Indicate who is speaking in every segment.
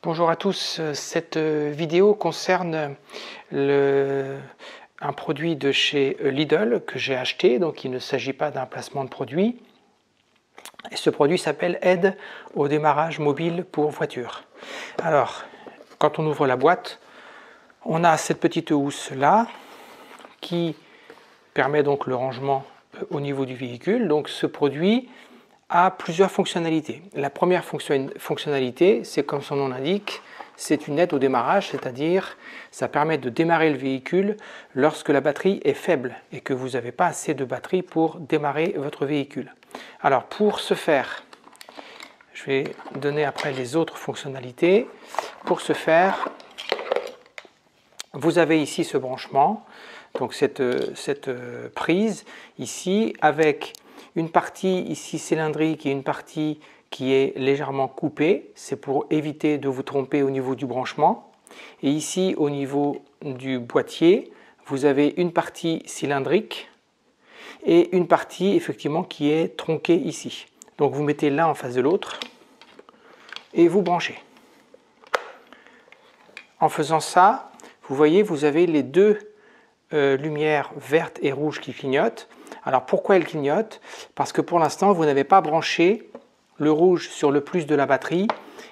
Speaker 1: Bonjour à tous, cette vidéo concerne un produit de chez Lidl que j'ai acheté, donc il ne s'agit pas d'un placement de produit. Et ce produit s'appelle Aide au démarrage mobile pour voiture. Alors, quand on ouvre la boîte, on a cette petite housse là qui permet donc le rangement au niveau du véhicule. Donc ce produit a plusieurs fonctionnalités. La première fonctionnalité, c'est comme son nom l'indique, c'est une aide au démarrage, c'est-à-dire ça permet de démarrer le véhicule lorsque la batterie est faible et que vous n'avez pas assez de batterie pour démarrer votre véhicule. Alors pour ce faire, je vais donner après les autres fonctionnalités. Pour ce faire, vous avez ici ce branchement, donc cette prise ici avec une partie ici cylindrique et une partie qui est légèrement coupée. C'est pour éviter de vous tromper au niveau du branchement. Et ici au niveau du boîtier, vous avez une partie cylindrique et une partie effectivement qui est tronquée ici. Donc vous mettez l'un en face de l'autre et vous branchez. En faisant ça, vous voyez, vous avez les deux lumières vertes et rouges qui clignotent. Alors pourquoi elles clignotent? Parce que pour l'instant, vous n'avez pas branché le rouge sur le plus de la batterie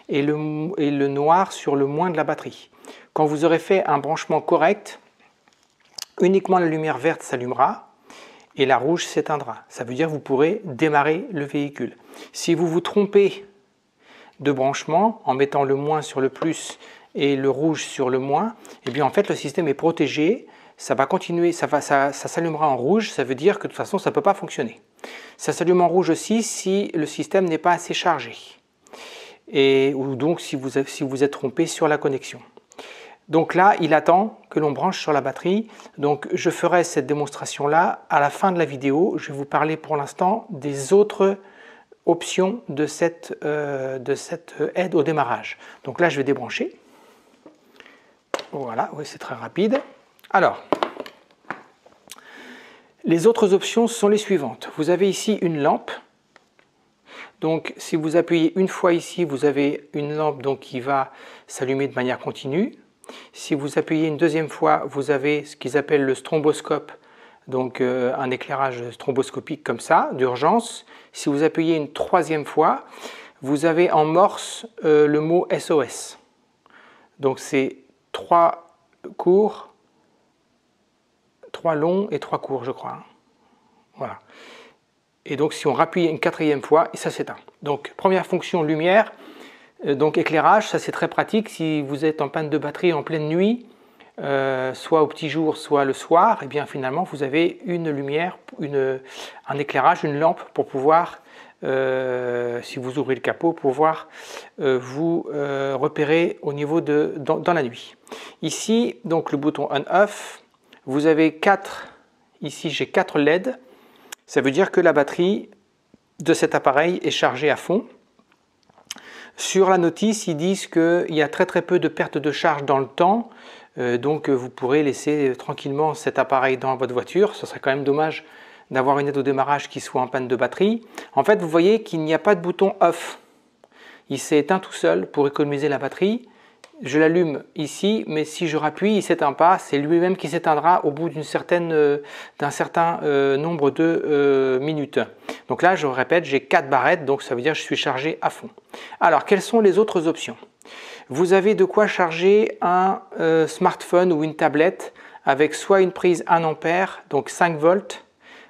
Speaker 1: et le noir sur le moins de la batterie. Quand vous aurez fait un branchement correct, uniquement la lumière verte s'allumera et la rouge s'éteindra. Ça veut dire que vous pourrez démarrer le véhicule. Si vous vous trompez de branchement en mettant le moins sur le plus et le rouge sur le moins, eh bien en fait le système est protégé. Ça va continuer, ça s'allumera en rouge, ça veut dire que de toute façon ça ne peut pas fonctionner. Ça s'allume en rouge aussi si le système n'est pas assez chargé ou donc si vous êtes trompé sur la connexion. Donc là, il attend que l'on branche sur la batterie. Donc je ferai cette démonstration là à la fin de la vidéo. Je vais vous parler pour l'instant des autres options de cette aide au démarrage. Donc là, je vais débrancher. Voilà, oui, c'est très rapide. Alors, les autres options sont les suivantes. Vous avez ici une lampe. Donc, si vous appuyez une fois ici, vous avez une lampe donc, qui va s'allumer de manière continue. Si vous appuyez une deuxième fois, vous avez ce qu'ils appellent le stromboscope, donc un éclairage stromboscopique comme ça, d'urgence. Si vous appuyez une troisième fois, vous avez en morse le mot SOS. Donc, c'est 3 courts, 3 longs et 3 courts, je crois. Voilà. Et donc, si on rappuie une quatrième fois, ça s'éteint. Donc, première fonction, lumière. Donc, éclairage, ça c'est très pratique. Si vous êtes en panne de batterie en pleine nuit, soit au petit jour, soit le soir, et bien finalement, vous avez une lumière, un éclairage, une lampe pour pouvoir, si vous ouvrez le capot, pouvoir vous repérer au niveau dans la nuit. Ici, donc le bouton on-off. Vous avez 4, ici j'ai 4 LED, ça veut dire que la batterie de cet appareil est chargée à fond. Sur la notice, ils disent qu'il y a très peu de perte de charge dans le temps, donc vous pourrez laisser tranquillement cet appareil dans votre voiture. Ce serait quand même dommage d'avoir une aide au démarrage qui soit en panne de batterie. En fait, vous voyez qu'il n'y a pas de bouton off. Il s'est éteint tout seul pour économiser la batterie. Je l'allume ici, mais si je rappuie, il ne s'éteint pas. C'est lui-même qui s'éteindra au bout d'un certain nombre de minutes. Donc là, je répète, j'ai 4 barrettes, donc ça veut dire que je suis chargé à fond. Alors, quelles sont les autres options? Vous avez de quoi charger un smartphone ou une tablette avec soit une prise 1 ampère, donc 5 volts,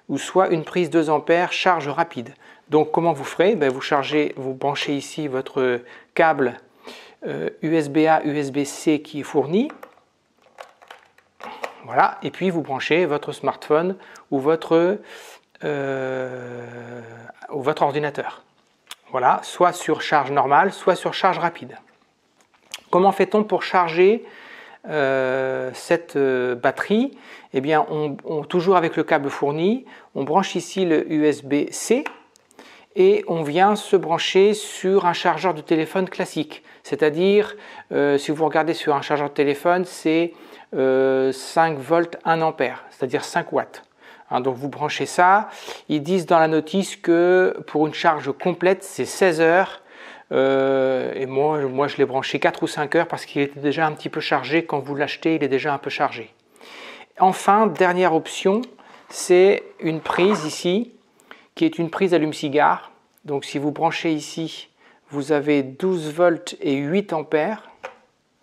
Speaker 1: ou soit une prise 2 ampères, charge rapide. Donc, comment vous ferez? Vous branchez ici votre câble USB-A, USB-C qui est fourni. Voilà, et puis vous branchez votre smartphone ou votre ordinateur. Voilà, soit sur charge normale, soit sur charge rapide. Comment fait-on pour charger cette batterie? Eh bien, toujours avec le câble fourni, on branche ici le USB-C et on vient se brancher sur un chargeur de téléphone classique. C'est-à-dire, si vous regardez sur un chargeur de téléphone, c'est 5 volts 1 ampère, c'est-à-dire 5 watts. Hein, donc vous branchez ça. Ils disent dans la notice que pour une charge complète, c'est 16 heures Et moi, je l'ai branché 4 ou 5 heures parce qu'il était déjà un petit peu chargé. Quand vous l'achetez, il est déjà un peu chargé. Enfin, dernière option, c'est une prise ici, qui est une prise allume-cigare. Donc si vous branchez ici, vous avez 12 volts et 8 ampères.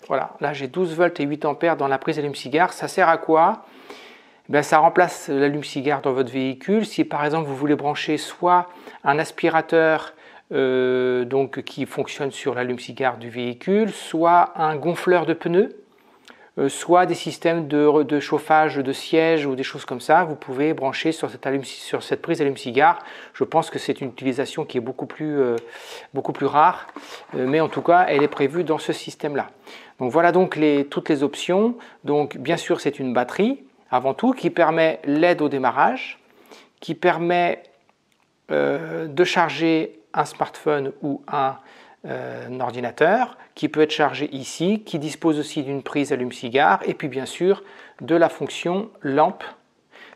Speaker 1: Voilà, là j'ai 12 volts et 8 ampères dans la prise allume-cigare. Ça sert à quoi? Ben, ça remplace l'allume-cigare dans votre véhicule. Si par exemple vous voulez brancher soit un aspirateur donc, qui fonctionne sur l'allume-cigare du véhicule, soit un gonfleur de pneus, soit des systèmes de chauffage de siège ou des choses comme ça, vous pouvez brancher sur cette prise allume-cigare. Je pense que c'est une utilisation qui est beaucoup plus rare, mais en tout cas, elle est prévue dans ce système-là. Donc voilà donc toutes les options. Donc bien sûr, c'est une batterie, avant tout, qui permet l'aide au démarrage, qui permet de charger un smartphone ou un ordinateur, qui peut être chargé ici, qui dispose aussi d'une prise allume-cigare, et puis bien sûr de la fonction lampe,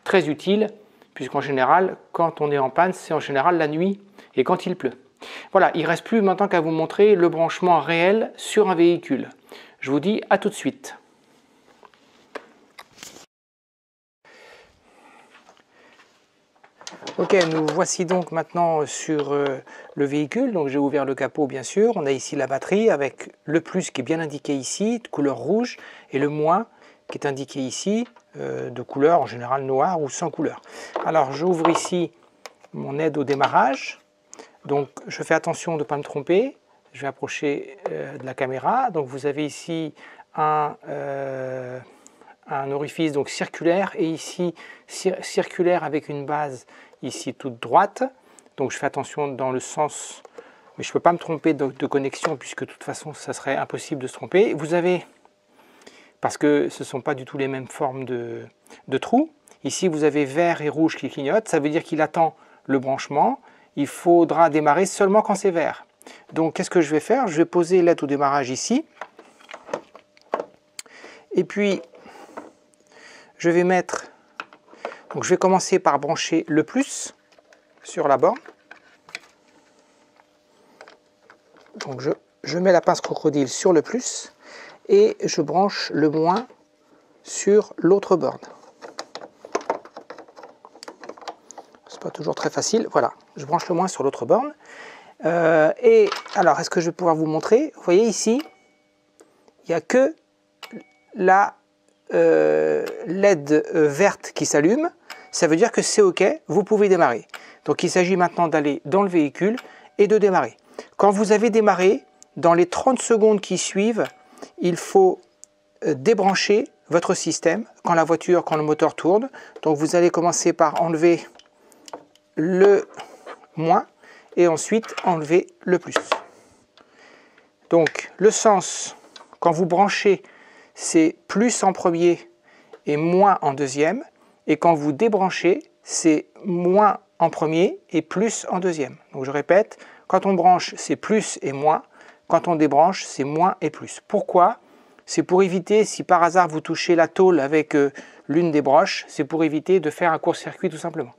Speaker 1: très utile, puisqu'en général, quand on est en panne, c'est en général la nuit et quand il pleut. Voilà, il ne reste plus maintenant qu'à vous montrer le branchement réel sur un véhicule. Je vous dis à tout de suite. Ok, nous voici donc maintenant sur le véhicule. Donc j'ai ouvert le capot bien sûr. On a ici la batterie avec le plus qui est bien indiqué ici, de couleur rouge, et le moins qui est indiqué ici, de couleur en général noire ou sans couleur. Alors j'ouvre ici mon aide au démarrage. Donc je fais attention de ne pas me tromper. Je vais approcher de la caméra. Donc vous avez ici un orifice donc circulaire, et ici circulaire avec une base ici toute droite. Donc je fais attention dans le sens, mais je ne peux pas me tromper de connexion, puisque de toute façon ça serait impossible de se tromper. Vous avez, parce que ce ne sont pas du tout les mêmes formes de trous, ici vous avez vert et rouge qui clignotent, ça veut dire qu'il attend le branchement. Il faudra démarrer seulement quand c'est vert. Donc qu'est-ce que je vais faire? Je vais poser l'aide au démarrage ici, et puis je vais mettre, donc je vais commencer par brancher le plus sur la borne. Donc je mets la pince crocodile sur le plus et je branche le moins sur l'autre borne. C'est pas toujours très facile. Voilà, je branche le moins sur l'autre borne. Et alors, est-ce que je vais pouvoir vous montrer? Vous voyez ici, il n'y a que la LED verte qui s'allume. Ça veut dire que c'est OK, vous pouvez démarrer. Donc il s'agit maintenant d'aller dans le véhicule et de démarrer. Quand vous avez démarré, dans les 30 secondes qui suivent, il faut débrancher votre système quand le moteur tourne. Donc vous allez commencer par enlever le moins et ensuite enlever le plus. Donc le sens, quand vous branchez, c'est plus en premier et moins en deuxième. Et quand vous débranchez, c'est moins en premier et plus en deuxième. Donc je répète, quand on branche, c'est plus et moins. Quand on débranche, c'est moins et plus. Pourquoi? C'est pour éviter, si par hasard vous touchez la tôle avec l'une des broches, c'est pour éviter de faire un court-circuit tout simplement.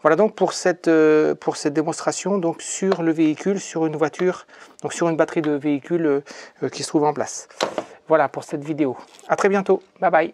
Speaker 1: Voilà donc pour cette démonstration donc sur le véhicule, sur une voiture, donc sur une batterie de véhicule qui se trouve en place. Voilà pour cette vidéo. À très bientôt. Bye bye.